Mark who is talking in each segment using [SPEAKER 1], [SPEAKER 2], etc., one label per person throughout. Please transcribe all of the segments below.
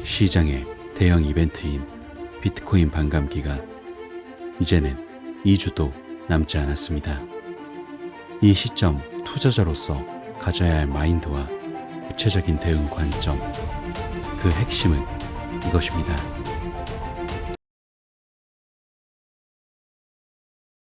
[SPEAKER 1] 시장의 대형 이벤트인 비트코인 반감기가 이제는 2주도 남지 않았습니다. 이 시점 투자자로서 가져야 할 마인드와 구체적인 대응 관점, 그 핵심은 이것입니다.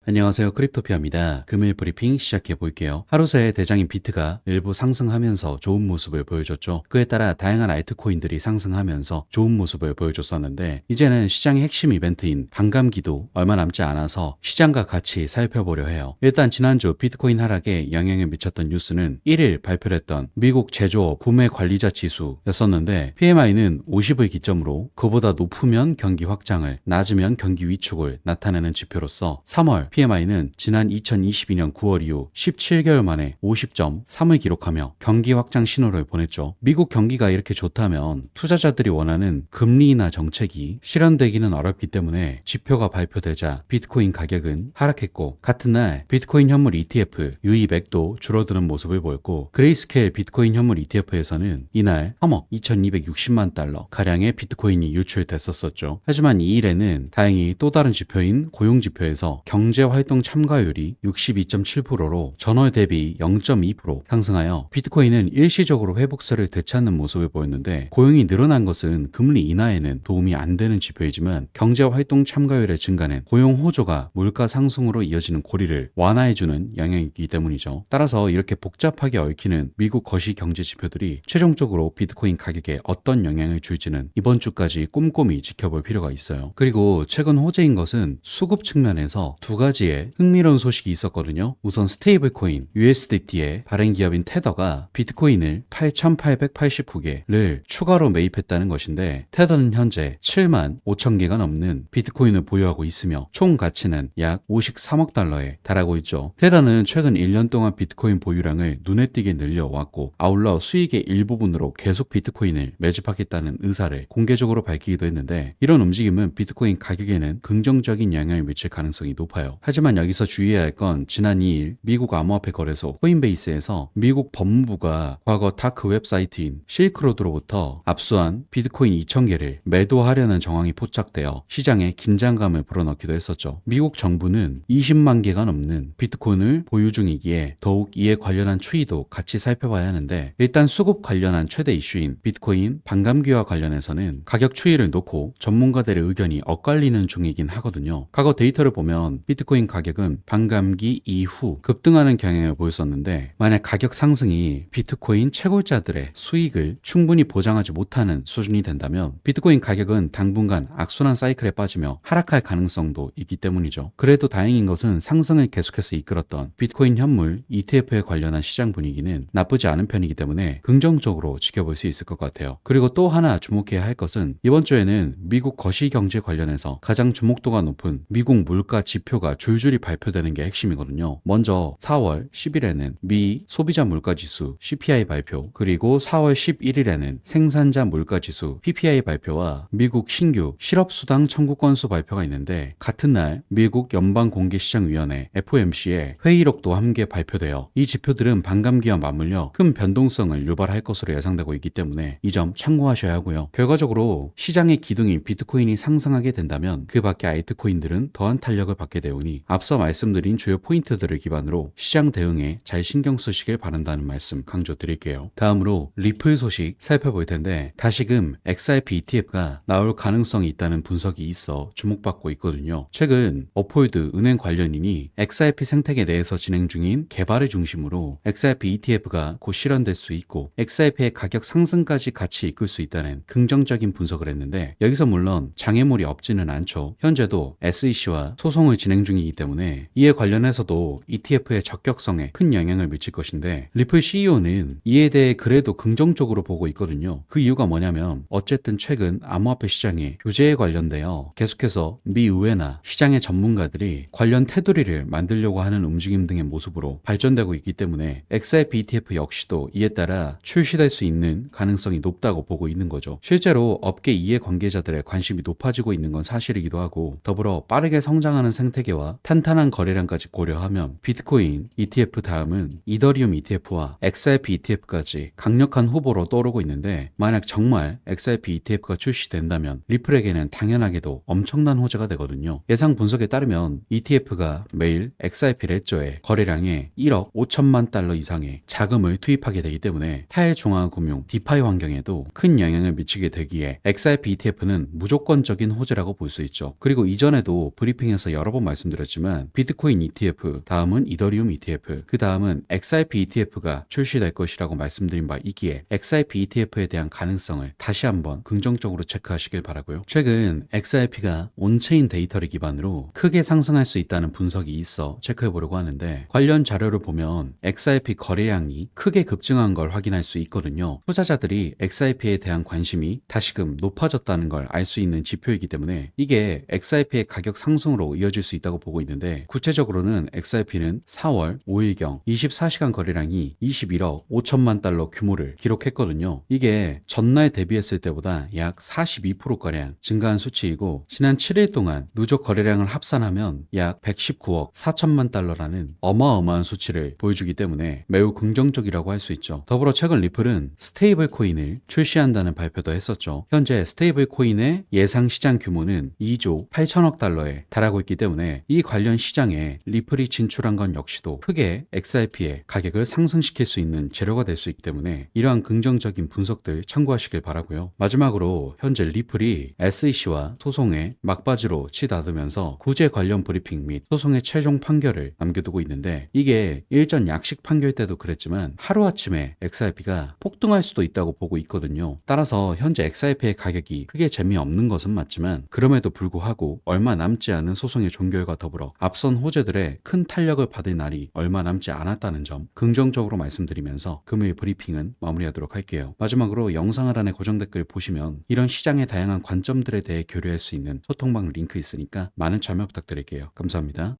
[SPEAKER 1] 안녕하세요, 크립토피아입니다. 금일 브리핑 시작해 볼게요. 하루 새 대장인 비트가 일부 상승하면서 좋은 모습을 보여줬죠. 그에 따라 다양한 알트코인들이 상승하면서 좋은 모습을 보여줬었는데, 이제는 시장의 핵심 이벤트인 반감기도 얼마 남지 않아서 시장과 같이 살펴보려 해요. 일단 지난주 비트코인 하락에 영향을 미쳤던 뉴스는 1일 발표했던 미국 제조업 구매 관리자 지수였었는데, PMI는 50을 기점으로 그보다 높으면 경기 확장을, 낮으면 경기 위축을 나타내는 지표로서 3월 PMI는 지난 2022년 9월 이후 17개월 만에 50.3을 기록하며 경기 확장 신호를 보냈죠. 미국 경기가 이렇게 좋다면 투자자들이 원하는 금리 인하 정책이 실현되기는 어렵기 때문에 지표가 발표되자 비트코인 가격은 하락했고, 같은 날 비트코인 현물 ETF 유입액도 줄어드는 모습을 보였고, 그레이스케일 비트코인 현물 ETF에서는 이날 3억 2260만 달러 가량의 비트코인이 유출됐었죠. 하지만 이 일에는 다행히 또 다른 지표인 고용지표에서 경제활동 참가율이 62.7%로 전월 대비 0.2% 상승하여 비트코인은 일시적으로 회복세를 되찾는 모습을 보였는데, 고용이 늘어난 것은 금리 인하에는 도움이 안 되는 지표이지만 경제활동 참가율의 증가는 고용 호조가 물가 상승으로 이어지는 고리를 완화해주는 영향이기 때문이죠. 따라서 이렇게 복잡하게 얽히는 미국 거시 경제 지표들이 최종적으로 비트코인 가격에 어떤 영향을 줄지는 이번 주까지 꼼꼼히 지켜볼 필요가 있어요. 그리고 최근 호재인 것은 수급 측면에서 두 가지의 흥미로운 소식이 있었거든요. 우선 스테이블 코인 USDT의 발행 기업인 테더가 비트코인을 8,889개를 추가로 매입했다는 것인데, 테더는 현재 7만 5천 개가 넘는 비트코인을 보유하고 있으며 총 가치는 약 53억 달러에 달하고 있죠. 테더는 최근 1년 동안 비트코인 보유량을 눈에 띄게 늘려왔고, 아울러 수익의 일부분으로 계속 비트코인을 매집하겠다는 의사를 공개적으로 밝히기도 했는데, 이런 움직임은 비트코인 가격에는 긍정적인 영향을 미칠 가능성이 높아요. 하지만 여기서 주의해야 할 건 지난 2일 미국 암호화폐 거래소 코인베이스에서 미국 법무부가 과거 다크 웹사이트인 실크로드로부터 압수한 비트코인 2,000개를 매도하려는 정황이 포착되어 시장에 긴장감을 불어넣기도 했었죠. 미국 정부는 20만 개가 넘는 비트코인을 보유 중이기에 더욱 이에 관련한 추이도 같이 살펴봐야 하는데, 일단 수급 관련한 최대 이슈인 비트코인 반감기와 관련해서는 가격 추이를 놓고 전문가들의 의견이 엇갈리는 중이긴 하거든요. 과거 데이터를 보면 비트코인 가격은 반감기 이후 급등하는 경향을 보였었는데, 만약 가격 상승이 비트코인 채굴자들의 수익을 충분히 보장하지 못하는 수준이 된다면 비트코인 가격은 당분간 악순환 사이클에 빠지며 하락할 가능성도 있기 때문이죠. 그래도 다행인 것은 상승을 계속해서 이끌었던 비트코인 현물 ETF에 관련한 시장 분위기는 나쁘지 않은 편이기 때문에 긍정적으로 지켜볼 수 있을 것 같아요. 그리고 또 하나 주목해야 할 것은 이번 주에는 미국 거시경제 관련해서 가장 주목도가 높은 미국 물가 지표가 줄줄이 발표되는 게 핵심이거든요. 먼저 4월 10일에는 미 소비자 물가지수 CPI 발표, 그리고 4월 11일에는 생산자 물가지수 PPI 발표와 미국 신규 실업수당 청구 건수 발표가 있는데, 같은 날 미국 연방공개시장위원회 FOMC의 회의록도 함께 발표되어 이 지표들은 반감기와 맞물려 큰 변동성을 유발할 것으로 예상되고 있기 때문에 이 점 참고하셔야 하고요. 결과적으로 시장의 기둥인 비트코인이 상승하게 된다면 그 밖의 알트코인들은 더한 탄력을 받게 되오니 앞서 말씀드린 주요 포인트들을 기반으로 시장 대응에 잘 신경 쓰시길 바란다는 말씀 강조드릴게요. 다음으로 리플 소식 살펴볼 텐데, 다시금 XRP ETF가 나올 가능성이 있다는 분석이 있어 주목받고 있거든요. 최근 업홀드 은행 관련인이 XRP 생태계 내에서 진행 중인 개발을 중심으로 XRP ETF가 곧 실현될 수 있고 XRP의 가격 상승까지 같이 이끌 수 있다는 긍정적인 분석을 했는데, 여기서 물론 장애물이 없지는 않죠. 현재도 SEC와 소송을 진행 중이기 때문에 이에 관련해서도 ETF의 적격성에 큰 영향을 미칠 것인데, 리플 CEO는 이에 대해 그래도 긍정적으로 보고 있거든요. 그 이유가 뭐냐면, 어쨌든 최근 암호화폐 시장의 규제에 관련되어 계속해서 미 의회나 시장의 전문가들이 관련 테두리를 만들려고 하는 움직임 등의 모습으로 발전되고 있기 때문에 XRP ETF 역시도 이에 따라 출시될 수 있는 가능성이 높다고 보고 있는 거죠. 실제로 업계 이해 관계자들의 관심이 높아지고 있는 건 사실이기도 하고, 더불어 빠르게 성장하는 생태계와 가격과 탄탄한 거래량까지 고려하면 비트코인 ETF 다음은 이더리움 ETF와 XRP ETF까지 강력한 후보로 떠오르고 있는데, 만약 정말 XRP ETF가 출시된다면 리플에게는 당연하게도 엄청난 호재가 되거든요. 예상 분석에 따르면 ETF가 매일 XRP 레저의 거래량의 1억 5천만 달러 이상의 자금을 투입하게 되기 때문에 탈중앙금융 디파이 환경에도 큰 영향을 미치게 되기에 XRP ETF는 무조건적인 호재라고 볼 수 있죠. 그리고 이전에도 브리핑에서 여러 번 말씀드렸지만 비트코인 ETF, 다음은 이더리움 ETF, 그 다음은 XRP ETF가 출시될 것이라고 말씀드린 바 있기에 XRP ETF에 대한 가능성을 다시 한번 긍정적으로 체크하시길 바라고요. 최근 XRP가 온체인 데이터를 기반으로 크게 상승할 수 있다는 분석이 있어 체크해 보려고 하는데, 관련 자료를 보면 XRP 거래량이 크게 급증한 걸 확인할 수 있거든요. 투자자들이 XRP에 대한 관심이 다시금 높아졌다는 걸 알 수 있는 지표이기 때문에 이게 XRP의 가격 상승으로 이어질 수 있다고 보고 있는데, 구체적으로는 XRP는 4월 5일경 24시간 거래량이 21억 5천만 달러 규모를 기록했거든요. 이게 전날 대비했을 때보다 약 42%가량 증가한 수치이고, 지난 7일 동안 누적 거래량을 합산하면 약 119억 4천만 달러라는 어마어마한 수치를 보여주기 때문에 매우 긍정적이라고 할 수 있죠. 더불어 최근 리플은 스테이블 코인을 출시한다는 발표도 했었죠. 현재 스테이블 코인의 예상 시장 규모는 2조 8천억 달러에 달하고 있기 때문에 이 관련 시장에 리플이 진출한 건 역시도 크게 XRP의 가격을 상승시킬 수 있는 재료가 될 수 있기 때문에 이러한 긍정적인 분석들 참고하시길 바라고요. 마지막으로 현재 리플이 SEC와 소송에 막바지로 치닫으면서 구제 관련 브리핑 및 소송의 최종 판결을 남겨두고 있는데, 이게 일전 약식 판결 때도 그랬지만 하루아침에 XRP가 폭등할 수도 있다고 보고 있거든요. 따라서 현재 XRP의 가격이 크게 재미없는 것은 맞지만, 그럼에도 불구하고 얼마 남지 않은 소송의 종결과 더불어 앞선 호재들의 큰 탄력을 받을 날이 얼마 남지 않았다는 점 긍정적으로 말씀드리면서 금요일 브리핑은 마무리하도록 할게요. 마지막으로 영상 하단에 고정 댓글 보시면 이런 시장의 다양한 관점들에 대해 교류할 수 있는 소통방 링크 있으니까 많은 참여 부탁드릴게요. 감사합니다.